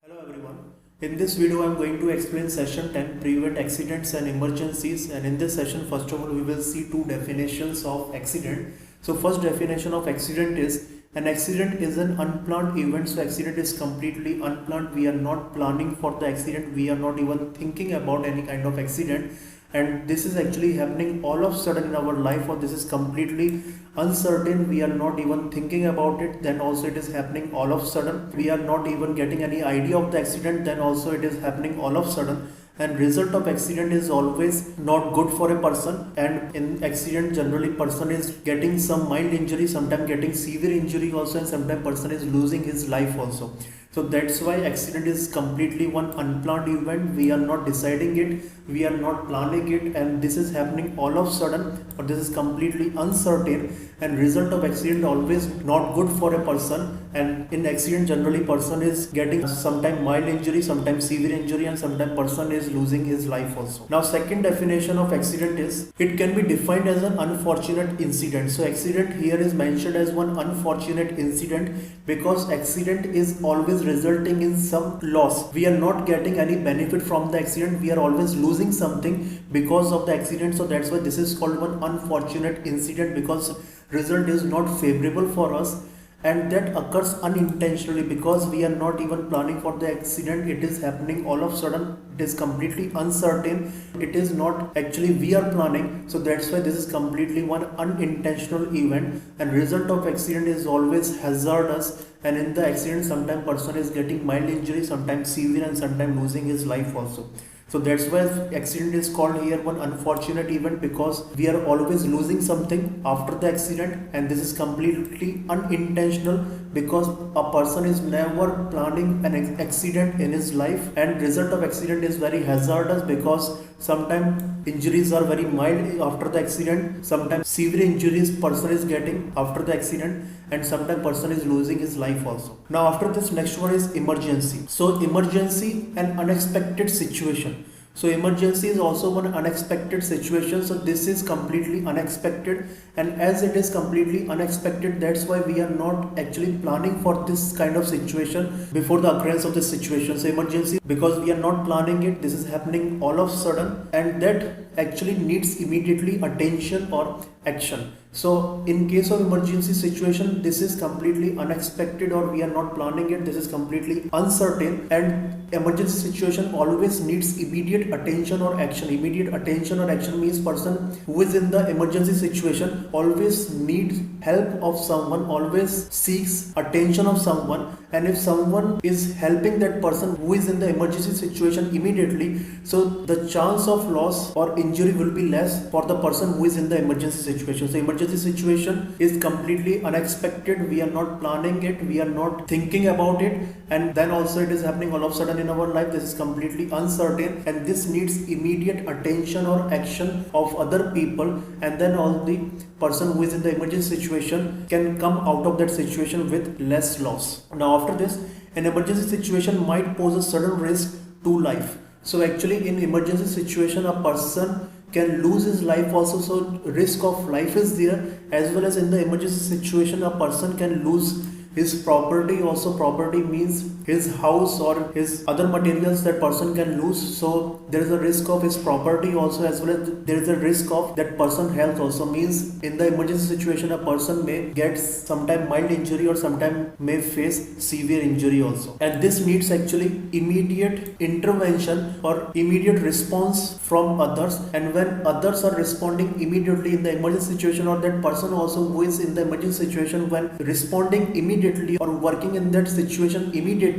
Hello everyone. In this video I am going to explain session 10 prevent accidents and emergencies, and in this session first of all we will see two definitions of accident. So first definition of accident is an accident is an unplanned event. So accident is completely unplanned. We are not planning for the accident. We are not even thinking about any kind of accident, and this is actually happening all of a sudden in our life, or this is completely uncertain. We are not even thinking about it, then also it is happening all of a sudden. We are not even getting any idea of the accident, then also it is happening all of a sudden. And result of accident is always not good for a person, and in accident generally person is getting some mild injury, sometimes getting severe injury also, and sometimes person is losing his life also. So that's why accident is completely one unplanned event. We are not deciding it, we are not planning it, and this is happening all of a sudden, or this is completely uncertain. And result of accident always not good for a person, and in accident generally person is getting sometimes mild injury, sometimes severe injury, and sometimes person is losing his life also. Now second definition of accident is it can be defined as an unfortunate incident. So accident here is mentioned as one unfortunate incident because accident is always resulting in some loss. We are not getting any benefit from the accident, we are always losing something because of the accident. So that's why this is called one unfortunate incident, because result is not favorable for us, and that occurs unintentionally because we are not even planning for the accident. It is happening all of a sudden, it is completely uncertain, it is not actually we are planning. So that's why this is completely one unintentional event, and result of accident is always hazardous. And in the accident sometimes person is getting mild injury, sometimes severe, and sometimes losing his life also. So that's why accident is called here one unfortunate event, because we are always losing something after the accident, and this is completely unintentional because a person is never planning an accident in his life. And result of accident is very hazardous because sometimes injuries are very mild after the accident, sometimes severe injuries person is getting after the accident, and sometimes person is losing his life also. Now after this, next one is emergency. So emergency and unexpected situation. So emergency is also one unexpected situation. So this is completely unexpected, and as it is completely unexpected, that's why we are not actually planning for this kind of situation before the occurrence of this situation. So emergency, because we are not planning it, this is happening all of a sudden, and that actually needs immediately attention or action. So in case of emergency situation, this is completely unexpected, or we are not planning it, this is completely uncertain, and emergency situation always needs immediate attention or action. Immediate attention or action means person who is in the emergency situation always needs help of someone, always seeks attention of someone, and if someone is helping that person who is in the emergency situation immediately, so the chance of loss or injury will be less for the person who is in the emergency situation. So emergency situation is completely unexpected, we are not planning it, we are not thinking about it, and then also it is happening all of a sudden in our life. This is completely uncertain, and this needs immediate attention or action of other people, and then all the person who is in the emergency situation can come out of that situation with less loss. Now after this, an emergency situation might pose a sudden risk to life. So actually in emergency situation a person can lose his life also, so risk of life is there, as well as in the emergency situation a person can lose his property also. Property means his house or his other materials that person can lose. So there is a risk of his property also, as well as there is a risk of that person health also. Means in the emergency situation a person may get sometime mild injury, or sometime may face severe injury also, and this needs actually immediate intervention or immediate response from others. And when others are responding immediately in the emergency situation, or that person also who is in the emergency situation, when responding immediately or working in that situation immediately,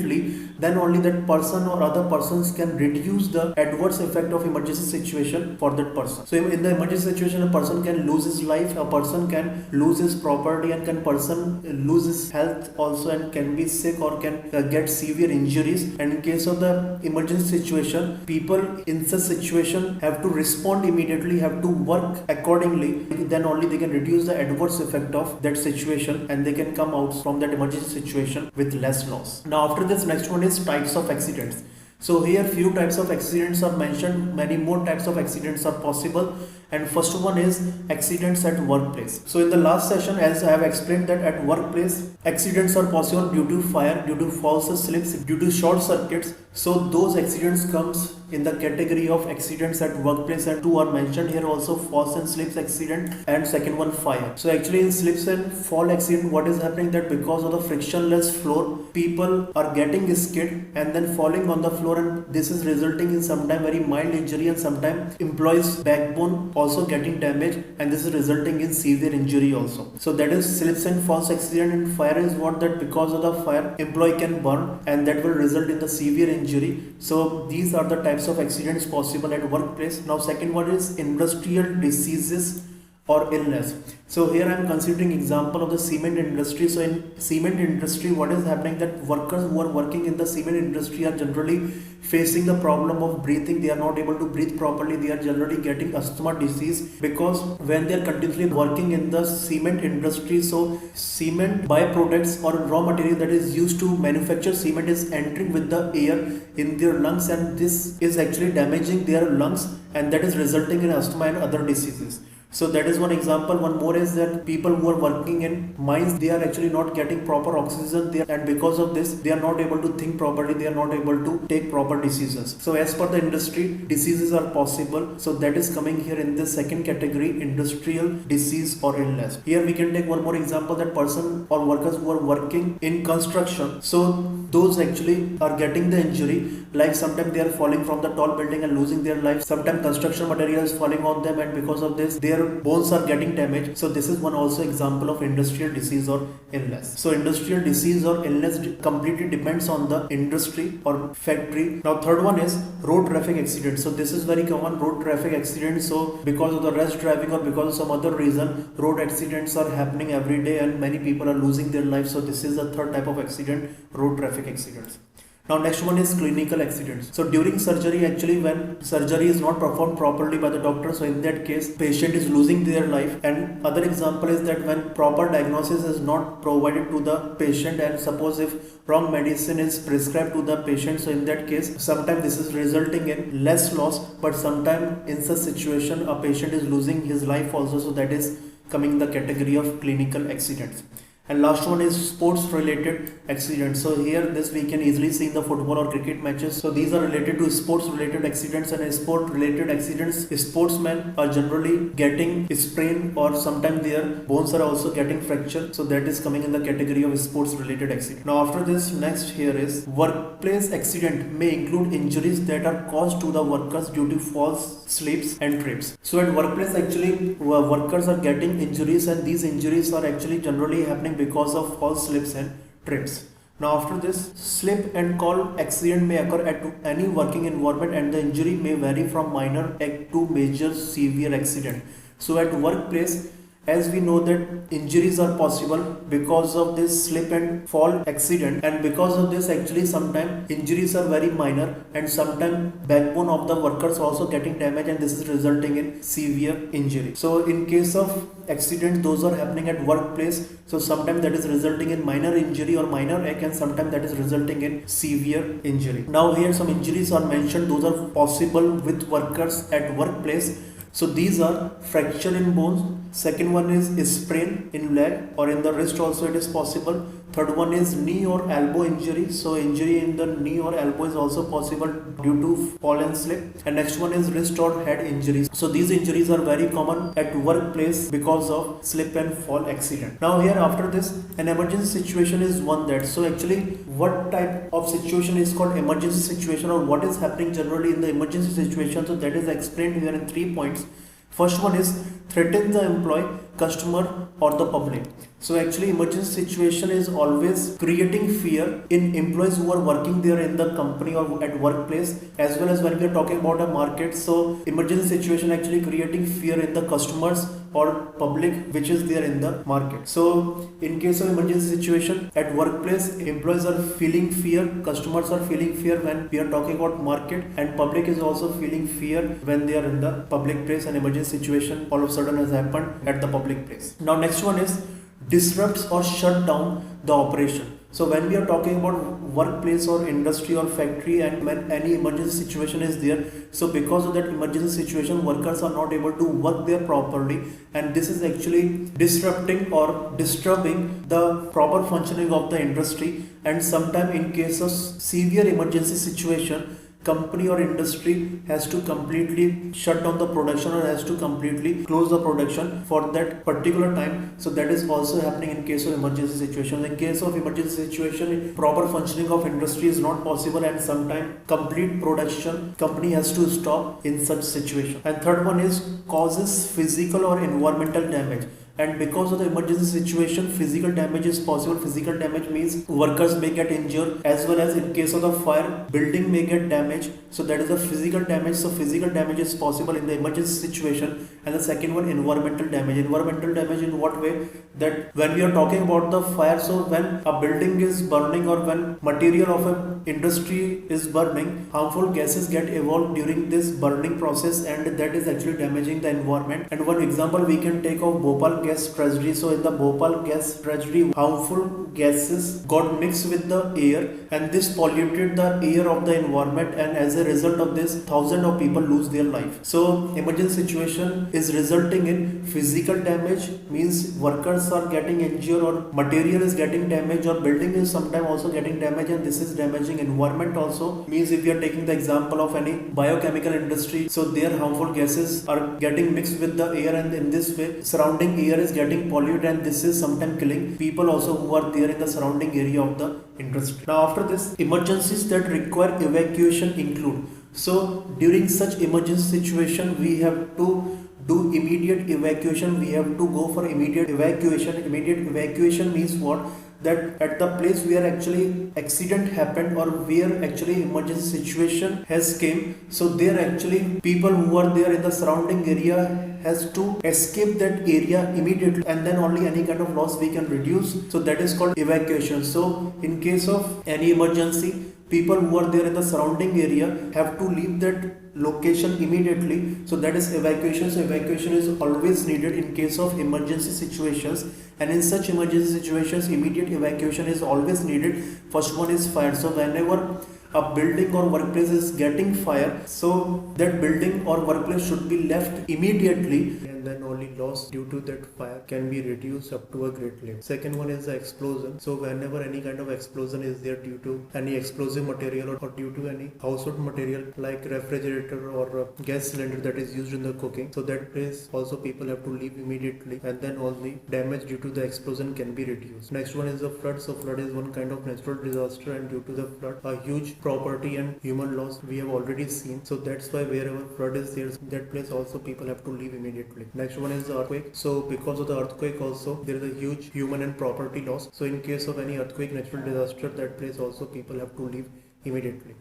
then only that person or other persons can reduce the adverse effect of emergency situation for that person. So in the emergency situation a person can lose his life, a person can lose his property, and can person lose his health also, and can be sick or can get severe injuries. And in case of the emergency situation, people in such situation have to respond immediately, have to work accordingly, then only they can reduce the adverse effect of that situation, and they can come out from that emergency situation with less loss. Now after this, next one is types of accidents. So here few types of accidents are mentioned, many more types of accidents are possible. and first one is accidents at workplace. So in the last session, as I have explained, that at workplace accidents are possible due to fire, due to false slips, due to short circuits. So those accidents comes in the category of accidents at workplace, and two are mentioned here also, falls and slips accident, and second one fire. So actually in slips and fall accident, what is happening, that because of the frictionless floor, people are getting skid and then falling on the floor, and this is resulting in sometime very mild injury, and sometimes employees backbone also getting damaged, and this is resulting in severe injury also. So that is slips and falls accident. And fire is what, that because of the fire employee can burn, and that will result in the severe injury. So these are the types of accidents possible at workplace. Now second one is industrial diseases or illness. So here I am considering example of the cement industry. So in cement industry, what is happening, that workers who are working in the cement industry are generally facing the problem of breathing. They are not able to breathe properly. They are generally getting asthma disease, because when they are continuously working in the cement industry, so cement byproducts or raw material that is used to manufacture cement is entering with the air in their lungs, and this is actually damaging their lungs, and that is resulting in asthma and other diseases. So that is one example. One more is that people who are working in mines, they are actually not getting proper oxygen there, and because of this they are not able to think properly, they are not able to take proper decisions. So as per the industry, diseases are possible. So that is coming here in the second category, industrial disease or illness. Here we can take one more example, that person or workers who are working in construction. So those actually are getting the injury, like sometimes they are falling from the tall building and losing their life. Sometimes construction material is falling on them, and because of this their bones are getting damaged. So this is one also example of industrial disease or illness. So industrial disease or illness completely depends on the industry or factory. Now third one is road traffic accident. So this is very common, road traffic accident. So because of the rush driving or because of some other reason, road accidents are happening every day and many people are losing their life. So this is the third type of accident, road traffic accidents. Now next one is clinical accidents. So during surgery, actually when surgery is not performed properly by the doctor, so in that case patient is losing their life. And other example is that when proper diagnosis is not provided to the patient, and suppose if wrong medicine is prescribed to the patient, so in that case sometimes this is resulting in less loss, but sometimes in such situation a patient is losing his life also. So that is coming in the category of clinical accidents. And last one is sports related accidents. So here this we can easily see in the football or cricket matches. So these are related to sports related accidents, and sport related accidents, sportsmen are generally getting sprain, or sometimes their bones are also getting fractured. So that is coming in the category of sports related accident. Now after this, next here is workplace accident may include injuries that are caused to the workers due to falls, slips and trips. So at workplace actually workers are getting injuries, and these injuries are actually generally happening because of false slips and trips. Now after this, slip and fall accident may occur at any working environment, and the injury may vary from minor to major severe accident. So at workplace, as we know that injuries are possible because of this slip and fall accident, and because of this actually sometimes injuries are very minor, and sometimes backbone of the workers also getting damaged, and this is resulting in severe injury. So in case of accidents, those are happening at workplace, so sometimes that is resulting in minor injury or minor ache, and sometimes that is resulting in severe injury. Now here some injuries are mentioned, those are possible with workers at workplace. So these are fracture in bones. Second one is sprain in leg or in the wrist, also it is possible. Third one is knee or elbow injury. So injury in the knee or elbow is also possible due to fall and slip. And next one is wrist or head injuries. So these injuries are very common at workplace because of slip and fall accident. Now here after this, an emergency situation is one that. So actually what type of situation is called emergency situation, or what is happening generally in the emergency situation? So that is explained here in 3 points. First one is threaten the employee, customer or the public. So actually emergency situation is always creating fear in employees who are working there in the company or at workplace, as well as when we are talking about a market. So emergency situation actually creating fear in the customers or public which is there in the market. So in case of emergency situation at workplace, employees are feeling fear, customers are feeling fear when we are talking about market, and public is also feeling fear when they are in the public place and emergency situation all of a sudden has happened at the public place. Now next one is disrupts or shut down the operation. So when we are talking about workplace or industry or factory, and when any emergency situation is there, so because of that emergency situation, workers are not able to work there properly, and this is actually disrupting or disturbing the proper functioning of the industry. And sometime in case of severe emergency situation, company or industry has to completely shut down the production or has to completely close the production for that particular time. So that is also happening in case of emergency situation. In case of emergency situation, proper functioning of industry is not possible, and sometimes complete production company has to stop in such situation. And third one is causes physical or environmental damage. And because of the emergency situation, physical damage is possible. Physical damage means workers may get injured, as well as in case of the fire, building may get damaged. So that is the physical damage. So physical damage is possible in the emergency situation. And the second one, environmental damage. Environmental damage in what way? That when we are talking about the fire, so when a building is burning or when material of a industry is burning, harmful gases get evolved during this burning process, and that is actually damaging the environment. And one example we can take of Bhopal gas tragedy. So in the Bhopal gas tragedy, harmful gases got mixed with the air, and this polluted the air of the environment, and as a result of this, thousands of people lose their life. So emergency situation is resulting in physical damage, means workers are getting injured or material is getting damaged or building is sometimes also getting damaged, and this is damaging environment also. Means if we are taking the example of any biochemical industry, so their harmful gases are getting mixed with the air, and in this way surrounding air is getting polluted, and this is sometimes killing people also who are there in the surrounding area of the industry. Now after this, emergencies that require evacuation include. So during such emergency situation, we have to do immediate evacuation. We have to go for immediate evacuation. Immediate evacuation means what? That at the place where actually accident happened or where actually emergency situation has came, so there actually people who are there in the surrounding area has to escape that area immediately, and then only any kind of loss we can reduce. So that is called evacuation. So in case of any emergency, people who are there in the surrounding area have to leave that location immediately. So that is evacuation. So evacuation is always needed in case of emergency situations, and in such emergency situations, immediate evacuation is always needed. First one is fire. So whenever a building or workplace is getting fire, so that building or workplace should be left immediately, and then only loss due to that fire can be reduced up to a great limit. Second one is the explosion. So whenever any kind of explosion is there due to any explosive material or due to any household material like refrigerator or gas cylinder that is used in the cooking, so that place also people have to leave immediately, and then all the damage due to the explosion can be reduced. Next one is the flood. So flood is one kind of natural disaster, and due to the flood, a huge property and human loss we have already seen. So that's why wherever flood is there, that place also people have to leave immediately. Next one is the earthquake. So because of the earthquake also there is a huge human and property loss. So in case of any earthquake, natural disaster, that place also people have to leave immediately.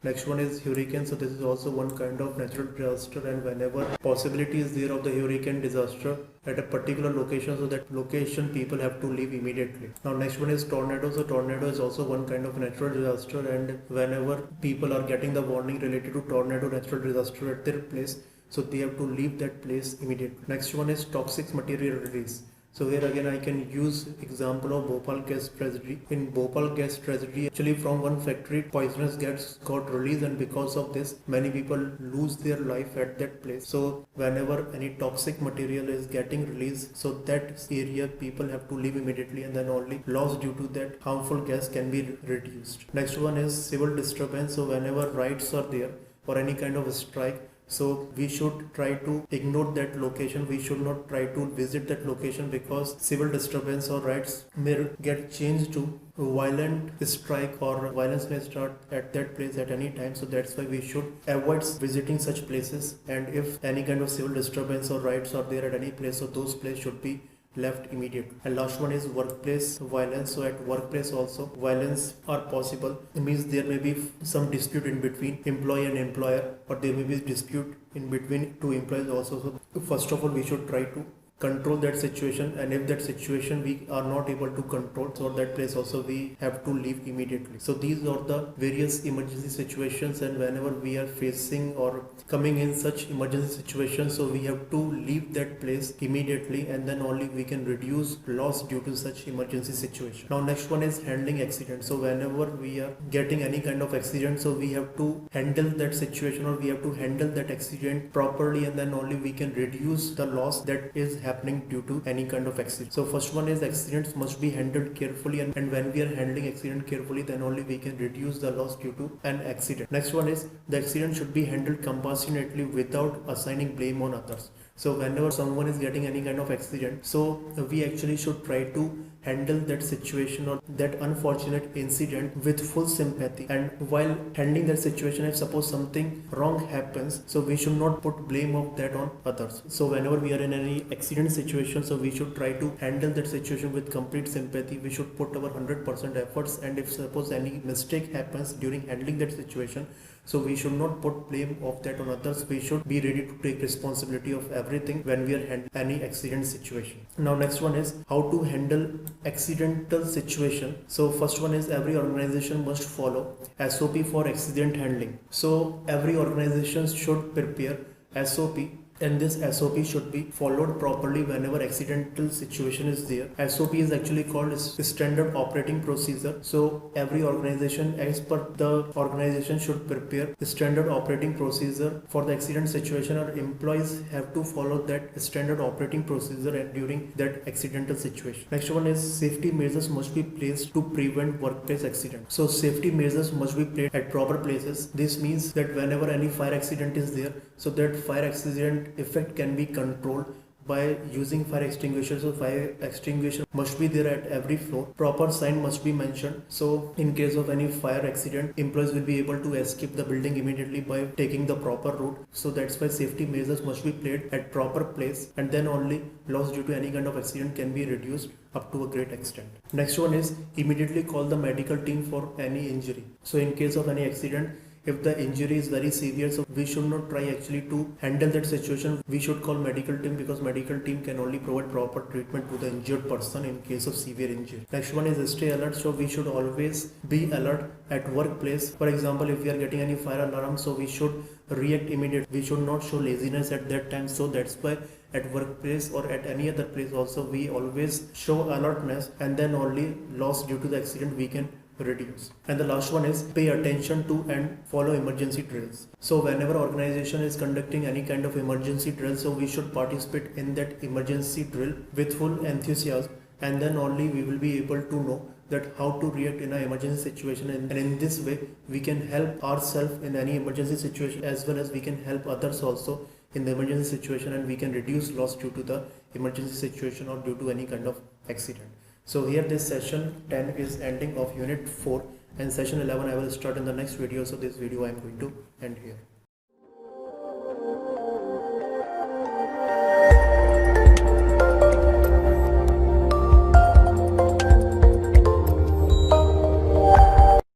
Next one is hurricane. So this is also one kind of natural disaster, and whenever possibility is there of the hurricane disaster at a particular location, so that location people have to leave immediately. Now next one is tornado. So tornado is also one kind of natural disaster, and whenever people are getting the warning related to tornado natural disaster at their place, so they have to leave that place immediately. Next one is toxic material release. So here again I can use example of Bhopal gas tragedy. In Bhopal gas tragedy, actually from one factory poisonous gas got released, and because of this many people lose their life at that place. So whenever any toxic material is getting released, so that area people have to leave immediately, and then only loss due to that harmful gas can be reduced. Next one is civil disturbance. So whenever riots are there or any kind of a strike, so we should try to ignore that location. We should not try to visit that location, because civil disturbance or riots may get changed to violent strike, or violence may start at that place at any time. So that's why we should avoid visiting such places, and if any kind of civil disturbance or riots are there at any place, so those places should be left immediately. And last one is workplace violence. So at workplace also violence are possible. It means there may be some dispute in between employee and employer, or there may be dispute in between two employees also. So first of all we should try to control that situation, and if that situation we are not able to control, so that place also we have to leave immediately. So these are the various emergency situations, and whenever we are facing or coming in such emergency situations, so we have to leave that place immediately, and then only we can reduce loss due to such emergency situation. Now next one is handling accident. So whenever we are getting any kind of accident, so we have to handle that situation, or we have to handle that accident properly, and then only we can reduce the loss that is happening due to any kind of accident. So first one is accidents must be handled carefully, and when we are handling accident carefully, then only we can reduce the loss due to an accident. Next one is the accident should be handled compassionately without assigning blame on others. So whenever someone is getting any kind of accident, so we actually should try to handle that situation or that unfortunate incident with full sympathy. And while handling that situation, if suppose something wrong happens, so we should not put blame of that on others. So whenever we are in any accident situation, so we should try to handle that situation with complete sympathy. We should put our 100% efforts, and if suppose any mistake happens during handling that situation, so we should not put blame of that on others. We should be ready to take responsibility of everything when we are handling any accident situation. Now next one is how to handle accidental situation. So first one is every organization must follow SOP for accident handling. So every organization should prepare SOP, and this SOP should be followed properly whenever accidental situation is there. SOP is actually called standard operating procedure. So every organization, as per the organization, should prepare the standard operating procedure for the accident situation, or employees have to follow that standard operating procedure during that accidental situation. Next one is safety measures must be placed to prevent workplace accident. So safety measures must be placed at proper places. This means that whenever any fire accident is there, so that fire accident effect can be controlled by using fire extinguishers. So fire extinguisher must be there at every floor. Proper sign must be mentioned. So in case of any fire accident, employees will be able to escape the building immediately by taking the proper route. So that's why safety measures must be played at proper place, and then only loss due to any kind of accident can be reduced up to a great extent. Next one is immediately call the medical team for any injury. So in case of any accident, if the injury is very severe, so we should not try actually to handle that situation. We should call medical team, because medical team can only provide proper treatment to the injured person in case of severe injury. Next one is stay alert. So we should always be alert at workplace. For example, if we are getting any fire alarm, so we should react immediately. We should not show laziness at that time. So that's why at workplace or at any other place also we always show alertness, and then only loss due to the accident we can reduce. And the last one is pay attention to and follow emergency drills. So whenever organization is conducting any kind of emergency drill, so we should participate in that emergency drill with full enthusiasm, and then only we will be able to know that how to react in an emergency situation, and in this way we can help ourselves in any emergency situation, as well as we can help others also in the emergency situation, and we can reduce loss due to the emergency situation or due to any kind of accident. So here this session 10 is ending of unit 4, and session 11 I will start in the next video. So this video I am going to end here.